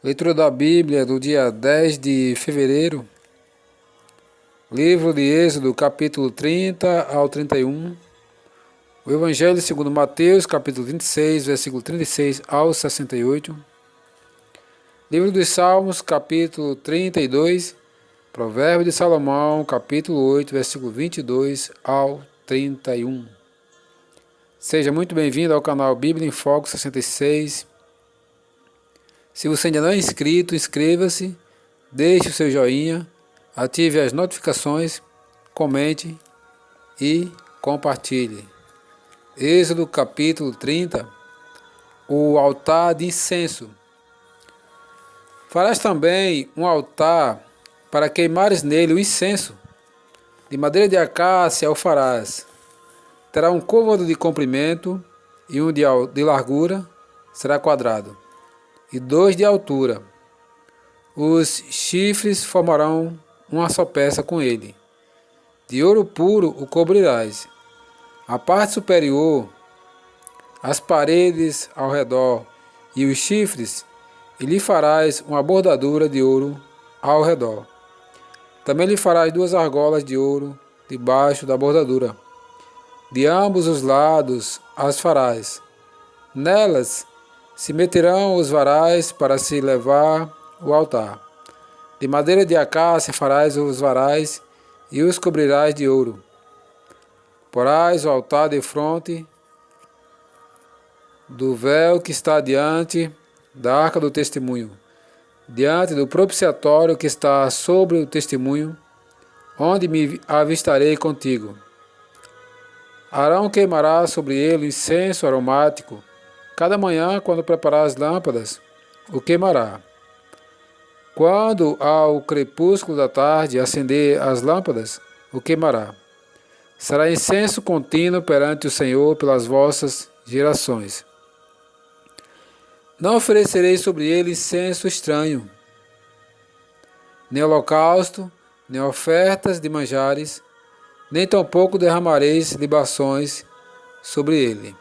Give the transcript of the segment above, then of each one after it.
Leitura da Bíblia do dia 10 de fevereiro, livro de Êxodo, capítulo 30 ao 31, o Evangelho segundo Mateus, capítulo 26, versículo 36 ao 68, livro dos Salmos, capítulo 32, Provérbio de Salomão, capítulo 8, versículo 22 ao 31. Seja muito bem-vindo ao canal Bíblia em Foco 66. Se você ainda não é inscrito, inscreva-se, deixe o seu joinha, ative as notificações, comente e compartilhe. Êxodo capítulo 30, o altar de incenso. Farás também um altar para queimares nele o incenso. De madeira de acácia o farás. Terá um côvado de comprimento e um de largura, será quadrado, e 2 de altura. Os chifres formarão uma só peça com ele. De ouro puro o cobrirás. A parte superior, as paredes ao redor e os chifres, e lhe farás uma bordadura de ouro ao redor. Também lhe farás 2 argolas de ouro debaixo da bordadura. De ambos os lados as farás. Nelas se meterão os varais para se levar o altar. De madeira de acácia farás os varais e os cobrirás de ouro. Porás o altar defronte do véu que está diante da arca do testemunho, diante do propiciatório que está sobre o testemunho, onde me avistarei contigo. Arão queimará sobre ele incenso aromático. Cada manhã, quando preparar as lâmpadas, o queimará. Quando ao crepúsculo da tarde acender as lâmpadas, o queimará. Será incenso contínuo perante o Senhor pelas vossas gerações. Não oferecerei sobre ele incenso estranho, nem holocausto, nem ofertas de manjares, nem tampouco derramareis libações sobre ele.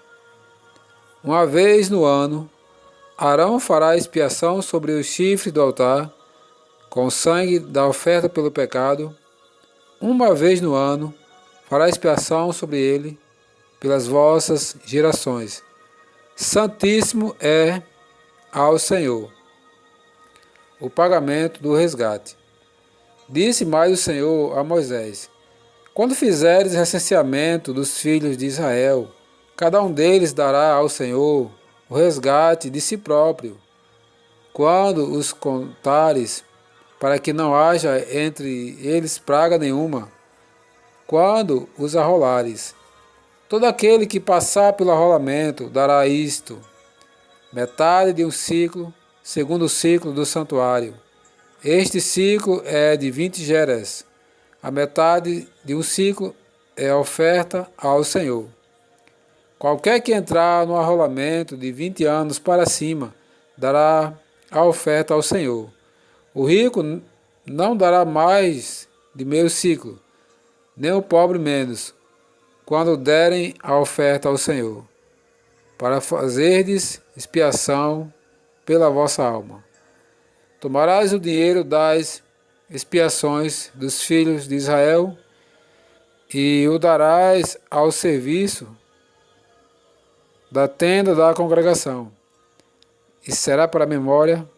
Uma vez no ano, Arão fará expiação sobre os chifres do altar, com o sangue da oferta pelo pecado. Uma vez no ano, fará expiação sobre ele, pelas vossas gerações. Santíssimo é ao Senhor o pagamento do resgate. Disse mais o Senhor a Moisés: quando fizeres recenseamento dos filhos de Israel, cada um deles dará ao Senhor o resgate de si próprio. Quando os contares, para que não haja entre eles praga nenhuma, quando os arrolares, todo aquele que passar pelo arrolamento dará isto: metade de um ciclo, segundo o ciclo do santuário. Este ciclo é de 20 geras. A metade de um ciclo é a oferta ao Senhor. Qualquer que entrar no arrolamento de 20 anos para cima, dará a oferta ao Senhor. O rico não dará mais de meio ciclo, nem o pobre menos, quando derem a oferta ao Senhor, para fazerdes expiação pela vossa alma. Tomarás o dinheiro das expiações dos filhos de Israel e o darás ao serviço da tenda da congregação, e será para memória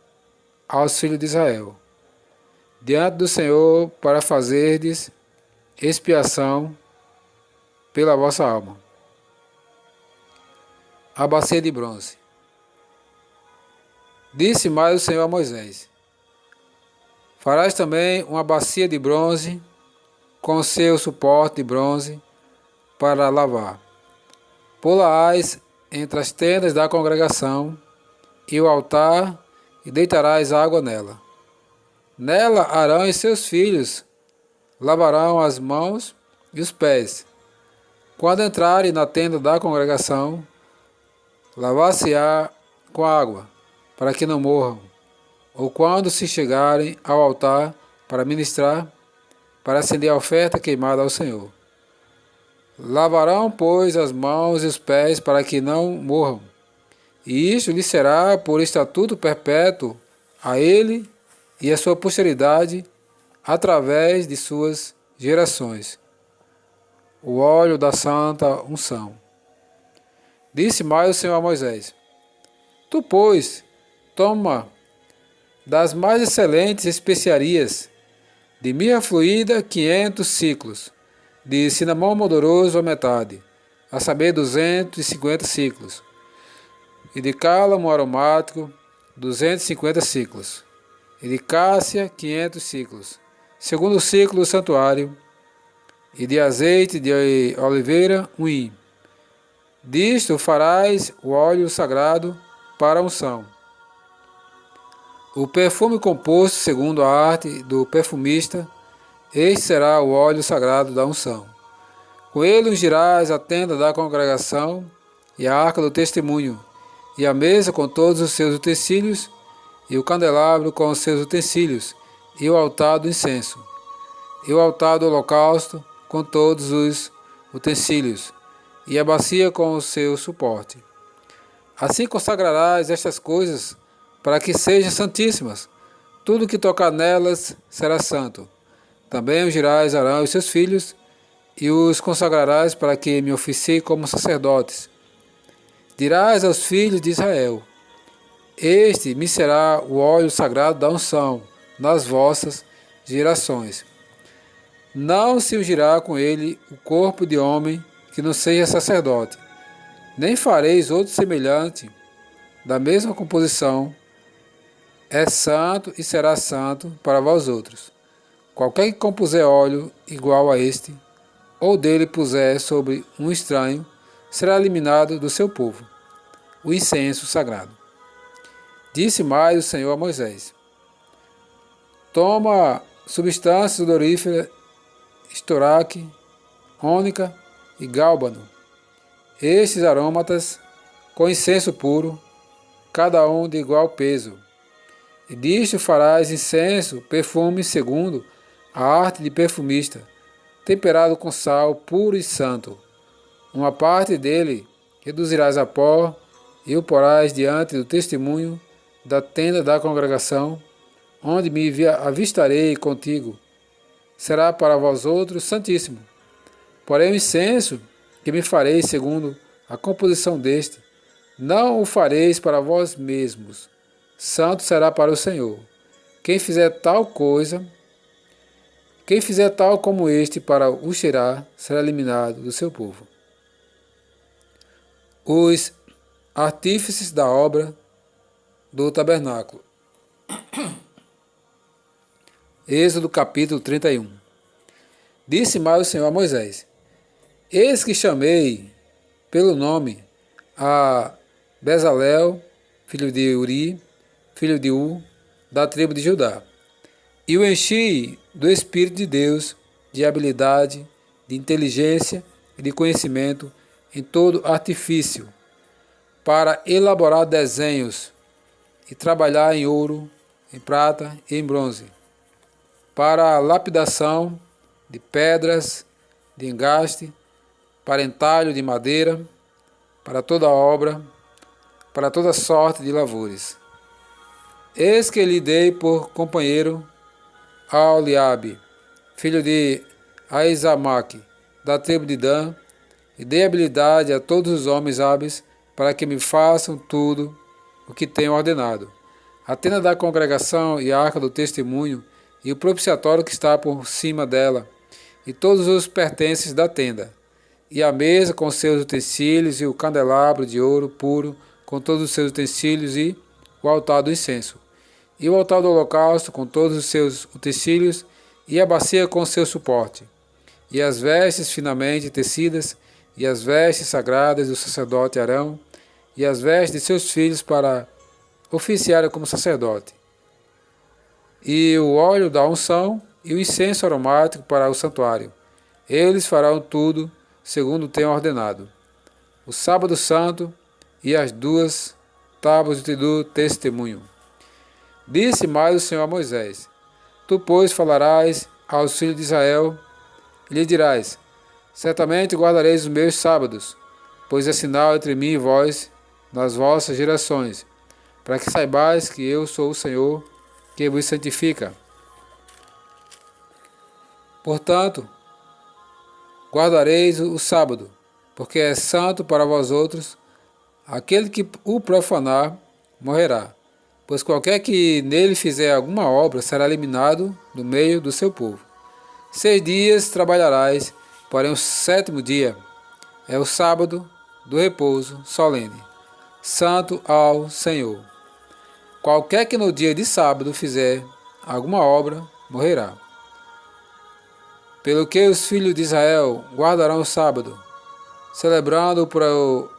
aos filhos de Israel, diante do Senhor, para fazerdes expiação pela vossa alma. A bacia de bronze. Disse mais o Senhor a Moisés: farás também uma bacia de bronze com seu suporte de bronze para lavar. Pô-la-ás entre as tendas da congregação e o altar, e deitarás água nela. Nela Arão e seus filhos lavarão as mãos e os pés. Quando entrarem na tenda da congregação, lavar-se-á com água, para que não morram. Ou quando se chegarem ao altar para ministrar, para acender a oferta queimada ao Senhor. Lavarão, pois, as mãos e os pés para que não morram. E isto lhe será por estatuto perpétuo a ele e a sua posteridade através de suas gerações. O óleo da santa unção. Disse mais o Senhor a Moisés: Tu, pois, toma das mais excelentes especiarias, de mirra fluída 500 ciclos, de cinamon odoroso a metade, a saber 250 ciclos, e de cálamo aromático 250 ciclos, e de cássia 500 ciclos, segundo o ciclo do santuário, e de azeite de oliveira 1 hin. Disto farás o óleo sagrado para a unção. O perfume composto segundo a arte do perfumista, este será o óleo sagrado da unção. Com ele ungirás a tenda da congregação e a arca do testemunho, e a mesa com todos os seus utensílios, e o candelabro com os seus utensílios, e o altar do incenso, e o altar do holocausto com todos os utensílios, e a bacia com o seu suporte. Assim consagrarás estas coisas para que sejam santíssimas. Tudo que tocar nelas será santo. Também ungirás Arão e seus filhos, e os consagrarás para que me oficiem como sacerdotes. Dirás aos filhos de Israel: Este me será o óleo sagrado da unção nas vossas gerações. Não se ungirá com ele o corpo de homem que não seja sacerdote, nem fareis outro semelhante, da mesma composição. É santo e será santo para vós outros. Qualquer que compuser óleo igual a este, ou dele puser sobre um estranho, será eliminado do seu povo. O incenso sagrado. Disse mais o Senhor a Moisés: Toma substâncias odoríferas, estoraque, ônica e gálbano, estes aromatas com incenso puro, cada um de igual peso. E disto farás incenso, perfume segundo a arte de perfumista, temperado com sal puro e santo. Uma parte dele reduzirás a pó e o porás diante do testemunho da tenda da congregação, onde me avistarei contigo. Será para vós outros santíssimo. Porém o incenso que me fareis segundo a composição deste, não o fareis para vós mesmos. Santo será para o Senhor. Quem fizer tal como este para o cheirar, será eliminado do seu povo. Os artífices da obra do tabernáculo. Êxodo capítulo 31. Disse mais o Senhor a Moisés: Eis que chamei pelo nome a Bezalel, filho de Uri, filho de U, da tribo de Judá, e o enchi do Espírito de Deus, de habilidade, de inteligência e de conhecimento em todo artifício, para elaborar desenhos e trabalhar em ouro, em prata e em bronze, para a lapidação de pedras de engaste, para entalho de madeira, para toda obra, para toda sorte de lavores. Eis que lhe dei por companheiro a Oliabe, filho de Aizamaque, da tribo de Dan, e dei habilidade a todos os homens hábeis para que me façam tudo o que tenho ordenado. A tenda da congregação e a arca do testemunho e o propiciatório que está por cima dela, e todos os pertences da tenda, e a mesa com seus utensílios, e o candelabro de ouro puro com todos os seus utensílios, e o altar do incenso, e o altar do holocausto com todos os seus utensílios, e a bacia com seu suporte, e as vestes finamente tecidas, e as vestes sagradas do sacerdote Arão, e as vestes de seus filhos para oficiarem como sacerdote, e o óleo da unção, e o incenso aromático para o santuário. Eles farão tudo segundo tenho ordenado. O sábado santo e as 2 tábuas do testemunho. Disse mais o Senhor a Moisés: Tu, pois, falarás aos filhos de Israel, e lhe dirás: Certamente guardareis os meus sábados, pois é sinal entre mim e vós nas vossas gerações, para que saibais que eu sou o Senhor, que vos santifica. Portanto, guardareis o sábado, porque é santo para vós outros. Aquele que o profanar morrerá, pois qualquer que nele fizer alguma obra será eliminado do meio do seu povo. 6 dias trabalharás, porém o 7º dia é o sábado do repouso solene, santo ao Senhor. Qualquer que no dia de sábado fizer alguma obra morrerá. Pelo que os filhos de Israel guardarão o sábado, celebrando por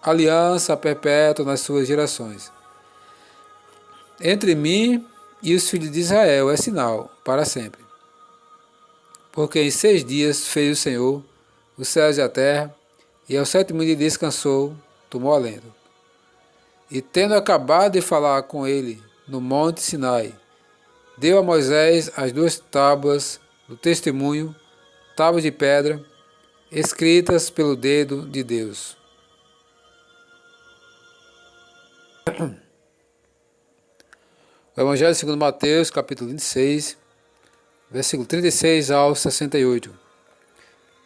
aliança perpétua nas suas gerações. Entre mim e os filhos de Israel é sinal para sempre. Porque em 6 dias fez o Senhor os céus e a terra, e ao 7º dia descansou, tomou alento. E tendo acabado de falar com ele no monte Sinai, deu a Moisés as 2 tábuas do testemunho, tábuas de pedra, escritas pelo dedo de Deus. O Evangelho segundo Mateus, capítulo 26, versículo 36 ao 68.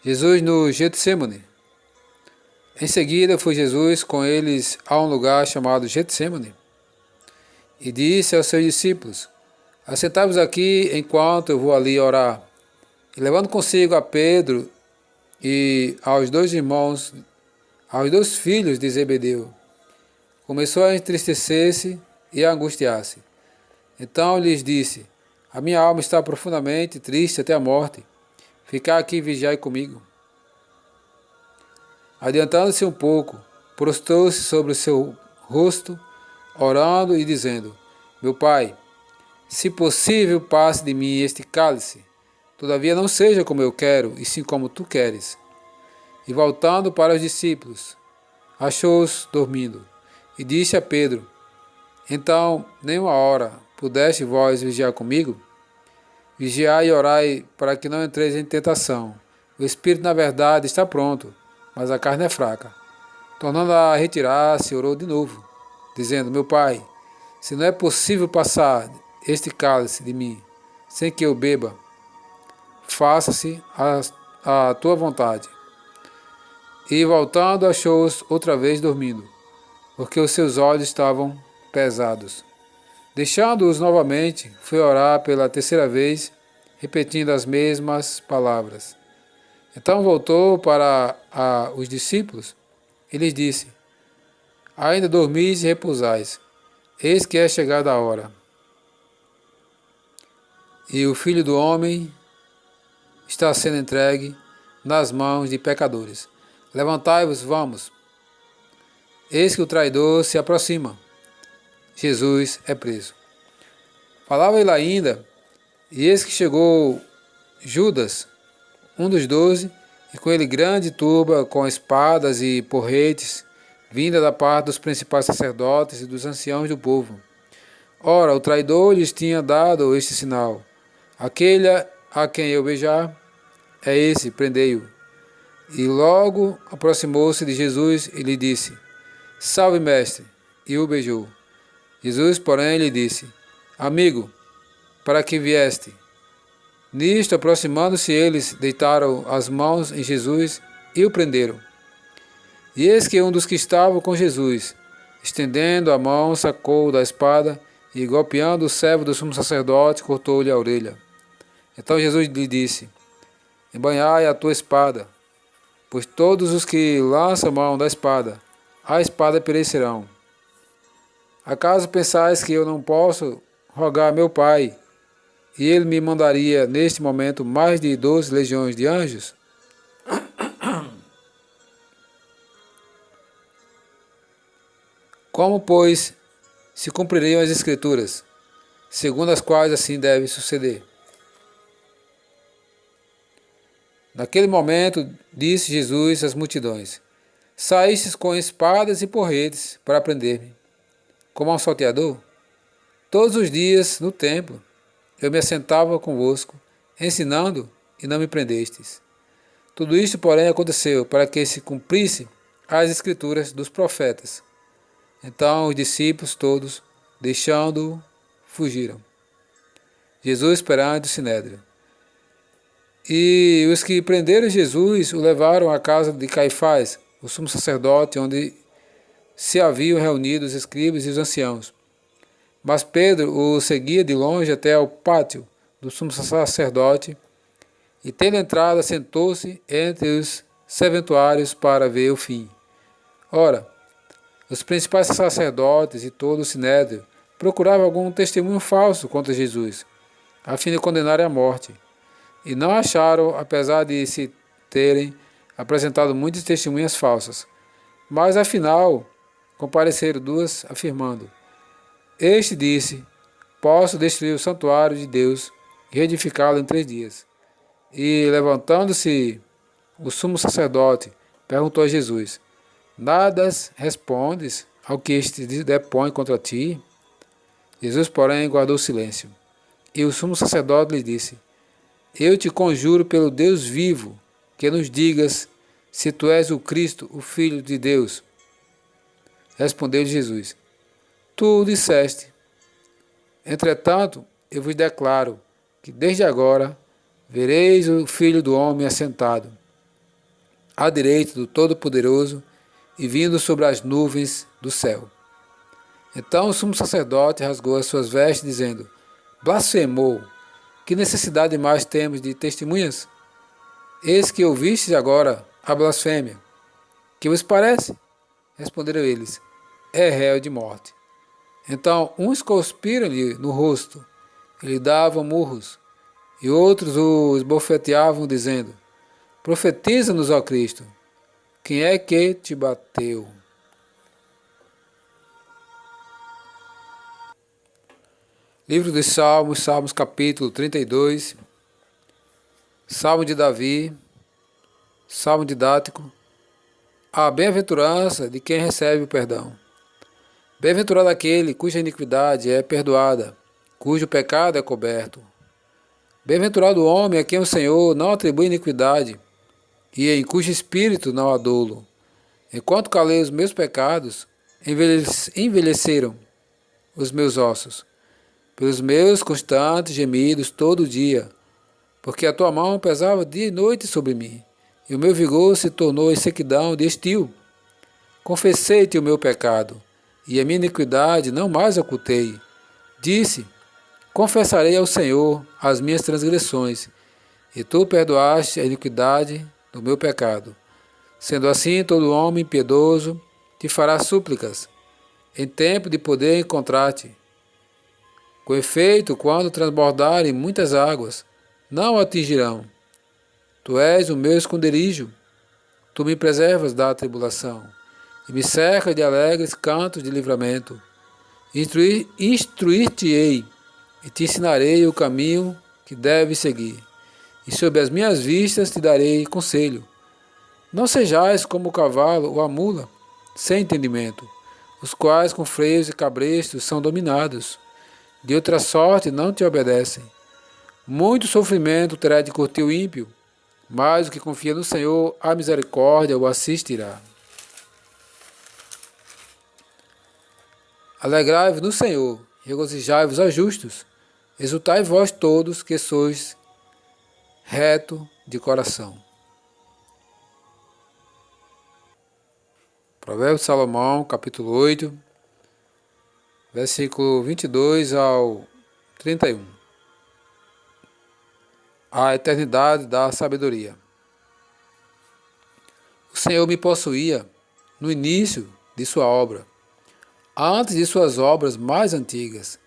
Jesus no Getsemane. Em seguida foi Jesus com eles a um lugar chamado Getsemane e disse aos seus discípulos: assentai-vos aqui enquanto eu vou ali orar. E levando consigo a Pedro e aos 2 irmãos, aos 2 filhos de Zebedeu, começou a entristecer-se e a angustiar-se. Então lhes disse: a minha alma está profundamente triste até a morte. Ficai aqui e vigiai comigo. Adiantando-se um pouco, prostrou-se sobre o seu rosto, orando e dizendo: meu Pai, se possível, passe de mim este cálice. Todavia não seja como eu quero, e sim como tu queres. E voltando para os discípulos, achou-os dormindo, e disse a Pedro: então, nem uma hora pudeste vós vigiar comigo? Vigiai e orai para que não entreis em tentação. O espírito, na verdade, está pronto, mas a carne é fraca. Tornando a retirar-se, orou de novo, dizendo: meu Pai, se não é possível passar este cálice de mim, sem que eu beba, faça-se a tua vontade. E voltando, achou-os outra vez dormindo, porque os seus olhos estavam pesados. Deixando-os novamente, foi orar pela 3ª vez, repetindo as mesmas palavras. Então voltou para os discípulos e lhes disse: ainda dormis e repousais, eis que é chegada a hora. E o Filho do Homem está sendo entregue nas mãos de pecadores. Levantai-vos, vamos. Eis que o traidor se aproxima. Jesus é preso. Falava ele ainda, e eis que chegou Judas, um dos 12, e com ele grande turba com espadas e porretes, vinda da parte dos principais sacerdotes e dos anciãos do povo. Ora, o traidor lhes tinha dado este sinal: aquele a quem eu beijar, é esse, prendei-o. E logo aproximou-se de Jesus e lhe disse: salve, mestre, e o beijou. Jesus, porém, lhe disse: amigo, para que vieste? Nisto, aproximando-se eles, deitaram as mãos em Jesus e o prenderam. E eis que um dos que estavam com Jesus, estendendo a mão, sacou da espada e, golpeando o servo do sumo sacerdote, cortou-lhe a orelha. Então Jesus lhe disse: embainhai a tua espada, pois todos os que lançam mão da espada, a espada perecerão. Acaso pensais que eu não posso rogar a meu Pai, e ele me mandaria neste momento mais de 12 legiões de anjos? Como, pois, se cumpririam as Escrituras, segundo as quais assim deve suceder? Naquele momento, disse Jesus às multidões: saístes com espadas e porretes para prender-me, como a um salteador? Todos os dias, no templo, eu me assentava convosco, ensinando, e não me prendestes. Tudo isto, porém, aconteceu para que se cumprisse as Escrituras dos profetas. Então os discípulos todos deixando-o, fugiram. Jesus perante o Sinédrio. E os que prenderam Jesus o levaram à casa de Caifás, o sumo sacerdote, onde se haviam reunido os escribas e os anciãos. Mas Pedro o seguia de longe até ao pátio do sumo sacerdote, e tendo entrado, sentou-se entre os serventuários para ver o fim. Ora, os principais sacerdotes e todo o sinédrio procuravam algum testemunho falso contra Jesus, a fim de condenarem à morte. E não acharam, apesar de se terem apresentado muitas testemunhas falsas. Mas, afinal, compareceram duas, afirmando: Este disse: Posso destruir o santuário de Deus e reedificá-lo em 3 dias. E, levantando-se o sumo sacerdote, perguntou a Jesus: Nada respondes ao que este depõe contra ti? Jesus, porém, guardou silêncio. E o sumo sacerdote lhe disse: Eu te conjuro pelo Deus vivo, que nos digas se tu és o Cristo, o Filho de Deus. Respondeu Jesus: Tu o disseste. Entretanto, eu vos declaro que desde agora vereis o Filho do Homem assentado à direita do Todo-Poderoso e vindo sobre as nuvens do céu. Então o sumo sacerdote rasgou as suas vestes, dizendo: Blasfemou! Que necessidade mais temos de testemunhas? Eis que ouvistes agora a blasfêmia. Que vos parece? Responderam eles: É réu de morte. Então uns cuspiram-lhe no rosto e lhe davam murros, e outros o esbofeteavam, dizendo: Profetiza-nos, ó Cristo, quem é que te bateu? Livro dos Salmos, Salmos capítulo 32, Salmo de Davi, Salmo didático, a bem-aventurança de quem recebe o perdão. Bem-aventurado aquele cuja iniquidade é perdoada, cujo pecado é coberto. Bem-aventurado o homem a quem o Senhor não atribui iniquidade, e em cujo espírito não há dolo. Enquanto calei os meus pecados, envelheceram os meus ossos, pelos meus constantes gemidos todo dia, porque a tua mão pesava dia e noite sobre mim, e o meu vigor se tornou em sequidão de estio. Confessei-te o meu pecado, e a minha iniquidade não mais ocultei. Disse: Confessarei ao Senhor as minhas transgressões, e tu perdoaste a iniquidade do meu pecado. Sendo assim, todo homem piedoso te fará súplicas, em tempo de poder encontrar-te. Com efeito, quando transbordarem muitas águas, não o atingirão. Tu és o meu esconderijo, tu me preservas da tribulação, e me cercas de alegres cantos de livramento. Instruir-te-ei, e te ensinarei o caminho que deves seguir, e sob as minhas vistas te darei conselho. Não sejais como o cavalo ou a mula, sem entendimento, os quais com freios e cabrestos são dominados. De outra sorte não te obedecem. Muito sofrimento terá de curtir o ímpio, mas o que confia no Senhor, a misericórdia o assistirá. Alegrai-vos no Senhor, regozijai-vos aos justos, exultai vós todos que sois reto de coração. Provérbios de Salomão, capítulo 8, versículo 22 ao 31. A eternidade da sabedoria. O Senhor me possuía no início de sua obra, antes de suas obras mais antigas.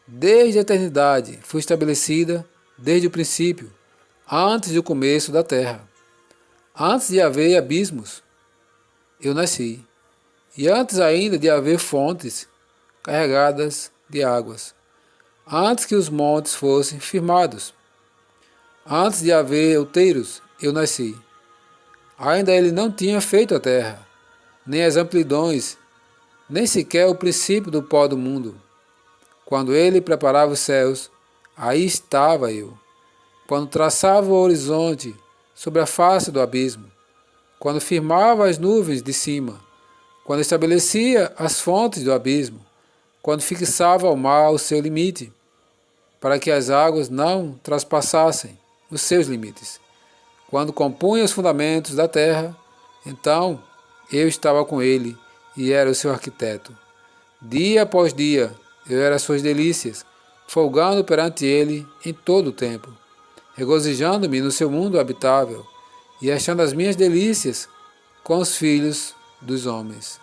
Desde a eternidade fui estabelecida, desde o princípio, antes do começo da terra. Antes de haver abismos, eu nasci, e antes ainda de haver fontes carregadas de águas, antes que os montes fossem firmados, antes de haver outeiros, eu nasci. Ainda ele não tinha feito a terra, nem as amplidões, nem sequer o princípio do pó do mundo. Quando ele preparava os céus, aí estava eu. Quando traçava o horizonte sobre a face do abismo, quando firmava as nuvens de cima, quando estabelecia as fontes do abismo, quando fixava ao mar o seu limite, para que as águas não traspassassem os seus limites. Quando compunha os fundamentos da terra, então eu estava com ele e era o seu arquiteto. Dia após dia eu era suas delícias, folgando perante ele em todo o tempo, regozijando-me no seu mundo habitável e achando as minhas delícias com os filhos dos homens.